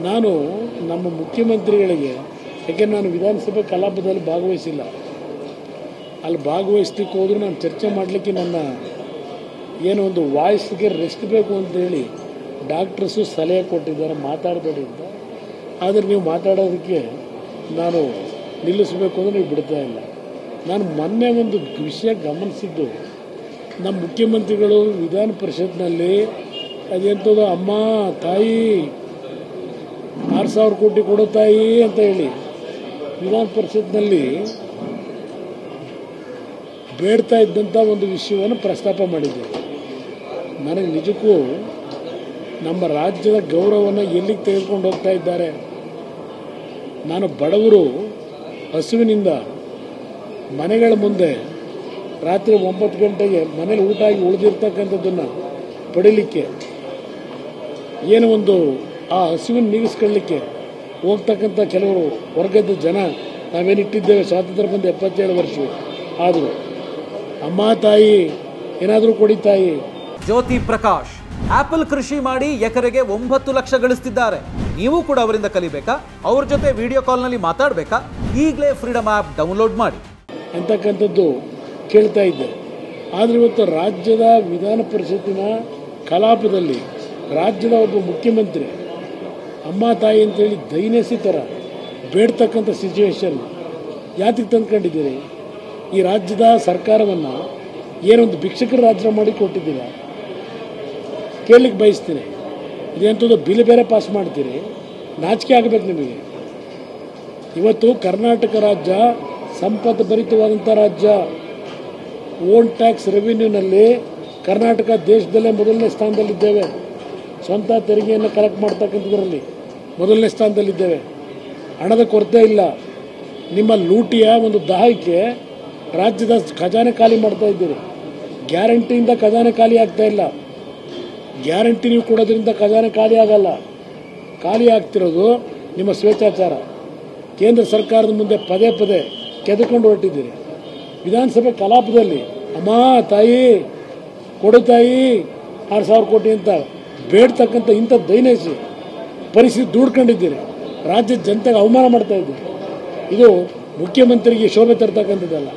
ನಾನು ನಮ್ಮ ಮುಖ್ಯಮಂತ್ರಿಗಳಿಗೆ, ಯಾಕೆಂದರೆ ನಾನು ವಿಧಾನಸಭೆ ಕಲಾಪದಲ್ಲಿ ಭಾಗವಹಿಸಿಲ್ಲ, ಅಲ್ಲಿ ಭಾಗವಹಿಸ್ಲಿಕ್ಕೆ ಹೋದರೂ ನಾನು ಚರ್ಚೆ ಮಾಡಲಿಕ್ಕೆ ನನ್ನ ಏನೋ ಒಂದು ವಾಯ್ಸ್ಗೆ ರೆಸ್ಟ್ ಬೇಕು ಅಂತೇಳಿ ಡಾಕ್ಟ್ರಸ್ಸು ಸಲಹೆ ಕೊಟ್ಟಿದ್ದಾರೆ, ಮಾತಾಡಬೇಡಿ ಅಂತ. ಆದರೆ ನೀವು ಮಾತಾಡೋದಕ್ಕೆ ನಾನು ನಿಲ್ಲಿಸಬೇಕು ಅಂದರೆ ನೀವು ಬಿಡ್ತಾ ಇಲ್ಲ. ನಾನು ಮೊನ್ನೆ ಒಂದು ವಿಷಯ ಗಮನಿಸಿದ್ದು, ನಮ್ಮ ಮುಖ್ಯಮಂತ್ರಿಗಳು ವಿಧಾನ ಪರಿಷತ್ನಲ್ಲಿ ಅದೆಂಥದ್ದು ಅಮ್ಮ ತಾಯಿ 6,000 ಕೋಟಿ ಕೊಡೋ ತಾಯಿ ಅಂತ ಹೇಳಿ ವಿಧಾನ ಪರಿಷತ್ನಲ್ಲಿ ಬೇಡ್ತಾ ಇದ್ದಂಥ ಒಂದು ವಿಷಯವನ್ನು ಪ್ರಸ್ತಾಪ ಮಾಡಿದ್ದೆ. ನನಗೆ ನಿಜಕ್ಕೂ ನಮ್ಮ ರಾಜ್ಯದ ಗೌರವವನ್ನು ಎಲ್ಲಿಗೆ ತೆಗೆದುಕೊಂಡು ಹೋಗ್ತಾ ಇದ್ದಾರೆ. ನಾನು ಬಡವರು ಹಸುವಿನಿಂದ ಮನೆಗಳ ಮುಂದೆ ರಾತ್ರಿ 9 ಗಂಟೆಗೆ ಮನೇಲಿ ಊಟ ಆಗಿ ಉಳಿದಿರ್ತಕ್ಕಂಥದ್ದನ್ನು ಪಡೀಲಿಕ್ಕೆ ಏನು ಒಂದು ಆ ಹಸುವಿನ ನೀಗಿಸ್ಕೊಳ್ಳಿಕ್ಕೆ ಹೋಗ್ತಕ್ಕಂಥ ಕೆಲವರು ವರ್ಗದ ಜನ ನಾವೇನಿಟ್ಟಿದ್ದೇವೆ. ಸ್ವಾತಂತ್ರ್ಯ ಬಂದು 77 ವರ್ಷ ಆದರೂ ಅಮ್ಮ ತಾಯಿ ಏನಾದರೂ ಕೊಡಿ ತಾಯಿ. ಜ್ಯೋತಿ ಪ್ರಕಾಶ್ ಆಪಲ್ ಕೃಷಿ ಮಾಡಿ ಎಕರೆಗೆ 9 ಲಕ್ಷ ಗಳಿಸ್ತಿದ್ದಾರೆ. ನೀವು ಕೂಡ ಅವರಿಂದ ಕಲಿಬೇಕಾ? ಅವ್ರ ಜೊತೆ ವಿಡಿಯೋ ಕಾಲ್ನಲ್ಲಿ ಮಾತಾಡಬೇಕಾ? ಈಗಲೇ ಫ್ರೀಡಮ್ ಆ್ಯಪ್ ಡೌನ್ಲೋಡ್ ಮಾಡಿ ಅಂತಕ್ಕಂಥದ್ದು ಕೇಳ್ತಾ ಇದ್ದೆ. ಆದರೆ ಇವತ್ತು ರಾಜ್ಯದ ವಿಧಾನ ಪರಿಷತ್ತಿನ ಕಲಾಪದಲ್ಲಿ ರಾಜ್ಯದ ಒಬ್ಬ ಮುಖ್ಯಮಂತ್ರಿ ಅಮ್ಮ ತಾಯಿ ಅಂತೇಳಿ ದೈನಸಿ ಥರ ಬೇಡ್ತಕ್ಕಂಥ ಸಿಚುವೇಶನ್ ಯಾತಿಗೆ ತಂದ್ಕೊಂಡಿದ್ದೀರಿ? ಈ ರಾಜ್ಯದ ಸರ್ಕಾರವನ್ನು ಏನೊಂದು ಭಿಕ್ಷಕರ ರಾಜ್ಯ ಮಾಡಿ ಕೊಟ್ಟಿದ್ದೀರಾ? ಕೇಳಲಿಕ್ಕೆ ಬಯಸ್ತೀನಿ. ಇದೇಂಥದ್ದು ಬಿಲ್ ಬೇರೆ ಪಾಸ್ ಮಾಡ್ತೀರಿ, ನಾಚಿಕೆ ಆಗಬೇಕು ನಿಮಗೆ. ಇವತ್ತು ಕರ್ನಾಟಕ ರಾಜ್ಯ ಸಂಪತ್ತು ಭರಿತವಾದಂಥ ರಾಜ್ಯ. ಓನ್ ಟ್ಯಾಕ್ಸ್ ರೆವಿನ್ಯೂನಲ್ಲಿ ಕರ್ನಾಟಕ ದೇಶದಲ್ಲೇ ಮೊದಲನೇ ಸ್ಥಾನದಲ್ಲಿದ್ದೇವೆ. ಸ್ವಂತ ತೆರಿಗೆಯನ್ನು ಕಲೆಕ್ಟ್ ಮಾಡ್ತಕ್ಕಂಥದ್ರಲ್ಲಿ ಮೊದಲನೇ ಸ್ಥಾನದಲ್ಲಿದ್ದೇವೆ. ಹಣದ ಕೊರತೆ ಇಲ್ಲ. ನಿಮ್ಮ ಲೂಟಿಯ ಒಂದು ದಾಹಕ್ಕೆ ರಾಜ್ಯದ ಖಜಾನೆ ಖಾಲಿ ಮಾಡ್ತಾ ಇದ್ದೀರಿ. ಗ್ಯಾರಂಟಿಯಿಂದ ಖಜಾನೆ ಖಾಲಿ ಆಗ್ತಾ ಇಲ್ಲ. ಗ್ಯಾರಂಟಿ ನೀವು ಕೊಡೋದ್ರಿಂದ ಖಜಾನೆ ಖಾಲಿ ಆಗಲ್ಲ. ಖಾಲಿ ಆಗ್ತಿರೋದು ನಿಮ್ಮ ಸ್ವೇಚ್ಛಾಚಾರ. ಕೇಂದ್ರ ಸರ್ಕಾರದ ಮುಂದೆ ಪದೇ ಪದೇ ಕೆದಕೊಂಡು ಹೊರಟಿದ್ದೀರಿ. ವಿಧಾನಸಭೆ ಕಲಾಪದಲ್ಲಿ ಅಮ್ಮ ತಾಯಿ ಕೊಡು ತಾಯಿ 6,000 ಕೋಟಿ ಅಂತ ಬೇಡ್ತಕ್ಕಂಥ ಇಂಥ ದೈನಸಿ ಪರಿಸ್ಥಿತಿ ದೂಡ್ಕೊಂಡಿದ್ದೀರಿ. ರಾಜ್ಯದ ಜನತೆಗೆ ಅವಮಾನ ಮಾಡ್ತಾ ಇದ್ದೀರಿ. ಇದು ಮುಖ್ಯಮಂತ್ರಿಗೆ ಶೋಭೆ ತರ್ತಕ್ಕಂಥದ್ದಲ್ಲ.